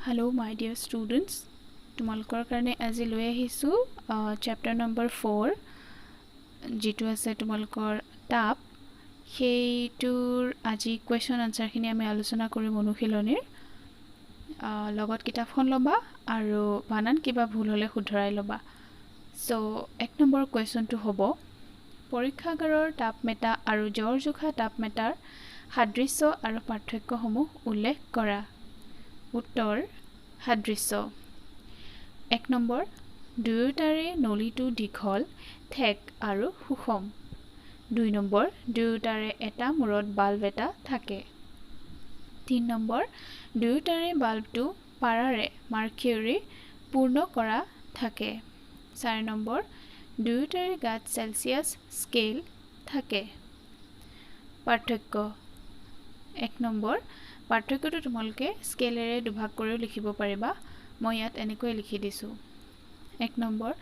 Hello my dear students, তোমালোকৰ কাৰণে আজি লৈ আহিছো চেপ্টাৰ নম্বৰ 4 যেটো আছে তোমালোকৰ তাপ সেইটোৰ আজি কোৱেশ্চন আনসাৰ খিনি আমি আলোচনা কৰিম অনুশীলনীৰ লগত কিতাপখন লবা আৰু বানান কিবা ভুল হলে শুধৰাই লবা সো এক নম্বৰ কোৱেশ্চনটো হ'ব পৰীক্ষাগাৰৰ তাপমেটা আৰু জ্বৰ জোখা তাপমেটাৰ সাদৃশ্য আৰু পাৰ্থক্যসমূহ উল্লেখ কৰা উত্তৰ সাদৃশ্য এক নম্বৰ দুয়োটাৰে নলীটো দীঘল ঠেক আৰু সুষম দুই নম্বৰ দুয়োটাৰে এটা মূৰত বাল্ব এটা থাকে তিন নম্বৰ দুয়োটাৰে বাল্বটো পাৰাৰে মাৰ্কিউৰি পূৰ্ণ কৰা থাকে চাৰি নম্বৰ দুয়োটাৰে গাত সেলসিয়াস স্কেল থাকে পাৰ্থক্য এক নম্বৰ পাৰ্থক্যটো তোমালোকে স্কেলেৰে দুভাগ কৰি লিখিব পাৰিবা মই ইয়াত এনেকৈ লিখি দিছো এক নম্বৰ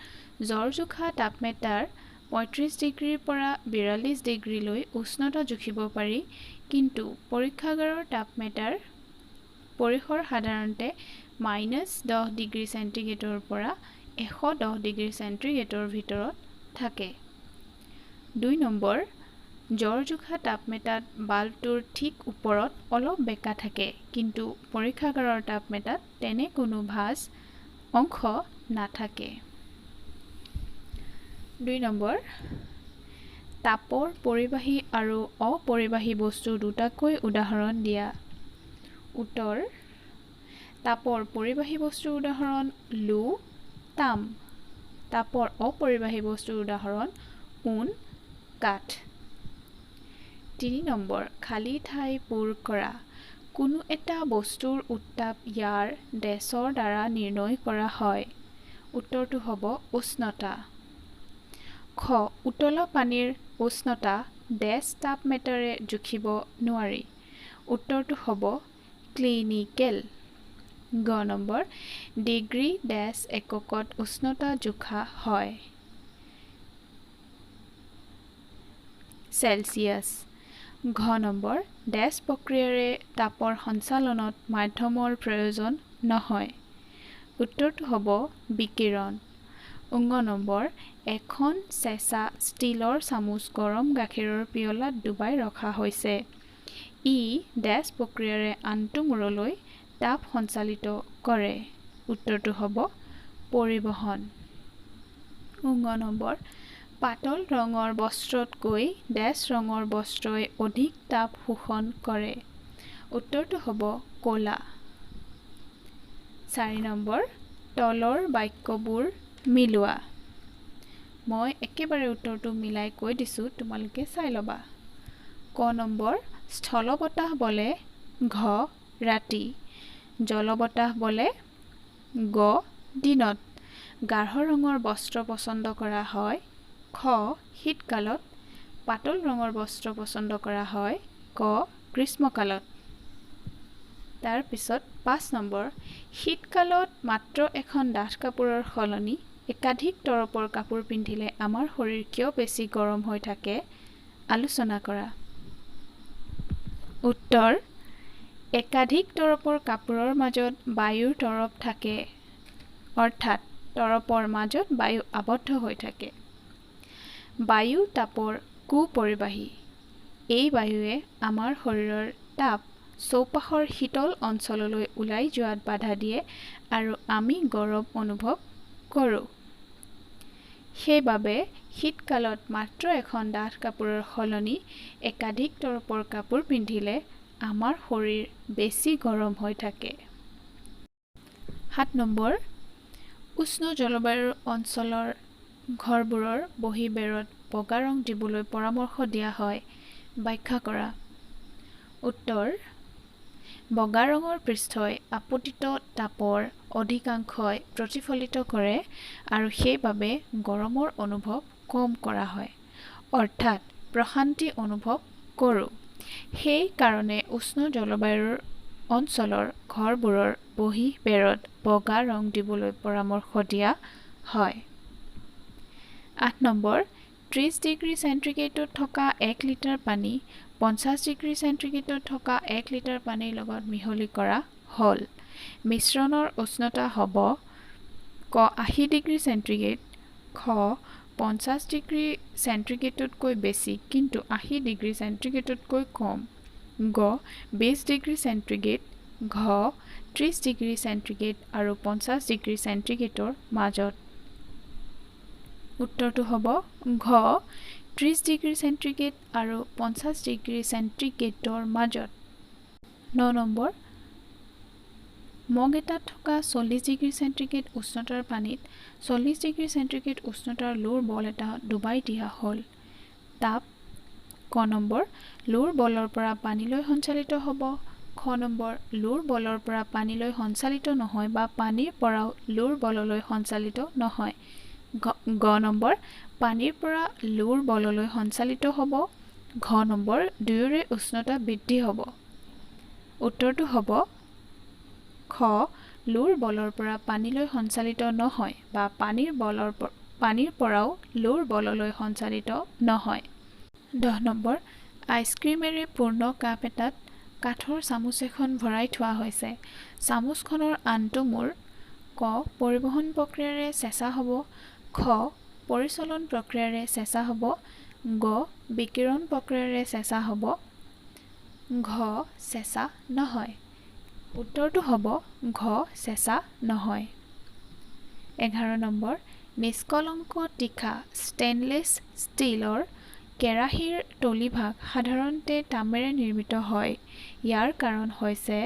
জ্বৰ জোখা তাপমেটাৰ 35 ডিগ্ৰীৰ পৰা 42 ডিগ্ৰীলৈ উষ্ণতা জুখিব পাৰি কিন্তু পৰীক্ষাগাৰৰ তাপমেটাৰ পৰিসৰ সাধাৰণতে -10 ডিগ্ৰী সেন্টিগ্ৰেডৰ পৰা 110 ডিগ্ৰী সেন্টিগ্ৰেডৰ ভিতৰত থাকে দুই নম্বৰ জ্বৰ জোখা তাপমেটাত বাল্বটোৰ ঠিক ওপৰত অলপ বেকা থাকে কিন্তু পৰীক্ষাগাৰৰ তাপমেটাত তেনে কোনো ভাঁজ অংশ নাথাকে দুই নম্বৰ তাপৰ পৰিবাহী আৰু অপৰিবাহী বস্তু দুটাকৈ উদাহৰণ দিয়া উত্তৰ তাপৰ পৰিবাহী বস্তুৰ উদাহৰণ লো তাম তাপৰ অপৰিবাহী বস্তুৰ উদাহৰণ উন কাঠ 3 নম্বৰ খালি ঠাই পূৰ কৰা কোনো এটা বস্তুৰ উত্তাপ ইয়াৰ ডেছৰ দ্বাৰা নিৰ্ণয় কৰা হয় উত্তৰটো হ'ব উষ্ণতা খ উতলা পানীৰ উষ্ণতা ডেছ তাপমেটাৰে জুখিব নোৱাৰি উত্তৰটো হ'ব ক্লিনিকেল গ নম্বৰ ডিগ্ৰী ডেছ এককত উষ্ণতা জোখা হয় সেলসিয়াস ঘ নম্বৰ ডেছ প্ৰক্ৰিয়াৰে তাপৰ সঞ্চালনত মাধ্যমৰ প্ৰয়োজন নহয় উত্তৰটো হ'ব বিকিৰণ উঙ নম্বৰ এখন চেঁচা ষ্টিলৰ চামুচ গৰম গাখীৰৰ পিয়লাত ডুবাই ৰখা হৈছে ই ডেছ প্ৰক্ৰিয়াৰে আনটো মূৰলৈ তাপ সঞ্চালিত কৰে উত্তৰটো হ'ব পৰিবহন উঙ নম্বৰ পাতল ৰঙৰ বস্ত্ৰতকৈ ডেছ ৰঙৰ বস্ত্ৰই অধিক তাপ শোষণ কৰে উত্তৰটো হ'ব ক'লা 4 নম্বৰ তলৰ বাক্যবোৰ মিলোৱা মই একেবাৰে উত্তৰটো মিলাই কৈ দিছো তোমালোকে চাই লবা ক নম্বৰ স্থল বতাহ বলে ঘ ৰাতি জল বতাহ বলে গ দিনত গাঢ় ৰঙৰ বস্ত্ৰ পছন্দ কৰা হয় খ শীতকালত পাতল ৰঙৰ বস্ত্ৰ পছন্দ কৰা হয় ক গ্ৰীষ্মকালত তাৰ পিছত 5 নম্বৰ শীতকালত মাত্ৰ এখন ডাঠ কাপোৰৰ সলনি একাধিক তৰপৰ কাপোৰ পিন্ধিলে আমাৰ শৰীৰ কিয় বেছি গৰম হৈ থাকে আলোচনা কৰা উত্তৰ একাধিক তৰপৰ কাপোৰৰ মাজত বায়ুৰ তৰপ থাকে অৰ্থাৎ তৰপৰ মাজত বায়ু আবদ্ধ হৈ থাকে বায়ু তাপৰ কুপৰিবাহী এই বায়ুৱে আমাৰ শৰীৰৰ তাপ চৌপাশৰ শীতল অঞ্চললৈ ওলাই যোৱাত বাধা দিয়ে আৰু আমি গৰম অনুভৱ কৰোঁ সেইবাবে শীতকালত মাত্ৰ এখন ডাঠ কাপোৰৰ সলনি একাধিক তৰপৰ কাপোৰ পিন্ধিলে আমাৰ শৰীৰ বেছি গৰম হৈ থাকে 7 নম্বৰ উষ্ণ জলবায়ুৰ অঞ্চলৰ ঘৰবোৰৰ বহিবেৰত বগা ৰং দিবলৈ পৰামৰ্শ দিয়া হয় ব্যাখ্যা কৰা উত্তৰ বগা ৰঙৰ পৃষ্ঠই আপতিত তাপৰ অধিকাংশই প্ৰতিফলিত কৰে আৰু সেইবাবে গৰমৰ অনুভৱ কম কৰা হয় অৰ্থাৎ প্ৰশান্তি অনুভৱ কৰোঁ সেই কাৰণে উষ্ণ জলবায়ুৰ অঞ্চলৰ ঘৰবোৰৰ বহিবেৰত বগা ৰং দিবলৈ পৰামৰ্শ দিয়া হয় 8 নম্বৰ 30 ডিগ্ৰী সেন্টিগ্ৰেডত থকা 1 লিটাৰ পানী 50 ডিগ্ৰী সেন্টিগ্ৰেডত থকা 1 লিটাৰ পানীৰ লগত মিহলি কৰা হল মিশ্ৰণৰ উষ্ণতা হ'ব ক 80 ডিগ্ৰী চেণ্টিগ্ৰেড, খ 50 ডিগ্ৰী চেণ্টিগ্ৰেডতকৈ বেছি কিন্তু 80 ডিগ্ৰী চেণ্টিগ্ৰেডতকৈ কম, গ 20 ডিগ্ৰী চেণ্টিগ্ৰেড, ঘ 30 ডিগ্ৰী চেণ্টিগ্ৰেড আৰু 50 ডিগ্ৰী চেণ্টিগ্ৰেডৰ মাজত। উত্তৰটো হ'ব ঘ 30 ডিগ্ৰী চেণ্টিগ্ৰেড আৰু 50 ডিগ্ৰী চেণ্টিগ্ৰেডৰ মাজত। 9 নম্বৰ, মগ এটাত থকা 40 ডিগ্ৰী চেণ্টিগ্ৰেড উষ্ণতাৰ পানীত 40 ডিগ্ৰী চেণ্টিগ্ৰেড উষ্ণতাৰ লোৰ বল এটা ডুবাই দিয়া হ'ল। তাপ ক নম্বৰ, লোৰ বলৰ পৰা পানীলৈ সঞ্চালিত হ'ব, খ নম্বৰ, লোৰ বলৰ পৰা পানীলৈ সঞ্চালিত নহয় বা পানীৰ পৰাও লোৰ বললৈ সঞ্চালিত নহয়, গ নম্বৰ, পানীৰ পৰা লোৰ বললৈ সঞ্চালিত হ'ব, ঘ নম্বৰ, দুয়োৰে উষ্ণতা বৃদ্ধি হ'ব। উত্তৰটো হ'ব খ লোৰ বলৰ পৰা পানীলৈ সঞ্চালিত নহয় বা পানীৰ পৰাও লোৰ বললৈ সঞ্চালিত নহয়। 10 নম্বৰ, আইচক্ৰীমেৰে পূৰ্ণ কাপ এটাত কাঠৰ চামুচ এখন ভৰাই থোৱা হৈছে। চামুচখনৰ আনটো মূৰ ক পৰিবহণ প্ৰক্ৰিয়াৰে চেঁচা হ'ব, খ পৰিচলন প্ৰক্ৰিয়াৰে চেঁচা হ'ব, গ বিকিৰণ প্ৰক্ৰিয়াৰে চেঁচা হ'ব, ঘ চেঁচা নহয়। উত্তৰটো হ'ব ঘ চেঁচা নহয়। 11 নম্বৰ, নিষ্কলংক তীখা ষ্টেইনলেছ ষ্টীলৰ কেৰাহীৰ তলিভাগ সাধাৰণতে তামেৰে নিৰ্মিত হয়। ইয়াৰ কাৰণ হৈছে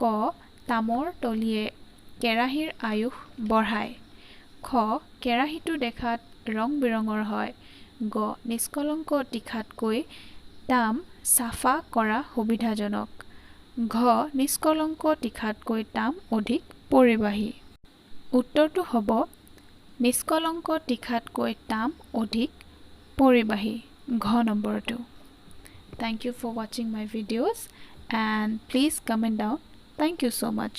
ক তামৰ তলিয়ে কেৰাহীৰ আয়ুস বঢ়ায়, খ কেৰাহীটো দেখাত ৰং বিৰঙৰ হয়, গ নিষ্কলংক তীখাতকৈ তাম চাফা কৰা সুবিধাজনক, ঘ নিষ্কলংক তীখাতকৈ তাম অধিক পৰিবাহী। উত্তৰটো হ'ব নিষ্কলংক তীখাতকৈ তাম অধিক পৰিবাহী, ঘ নম্বৰটো। Thank you for watching my videos and please comment down. Thank you so much.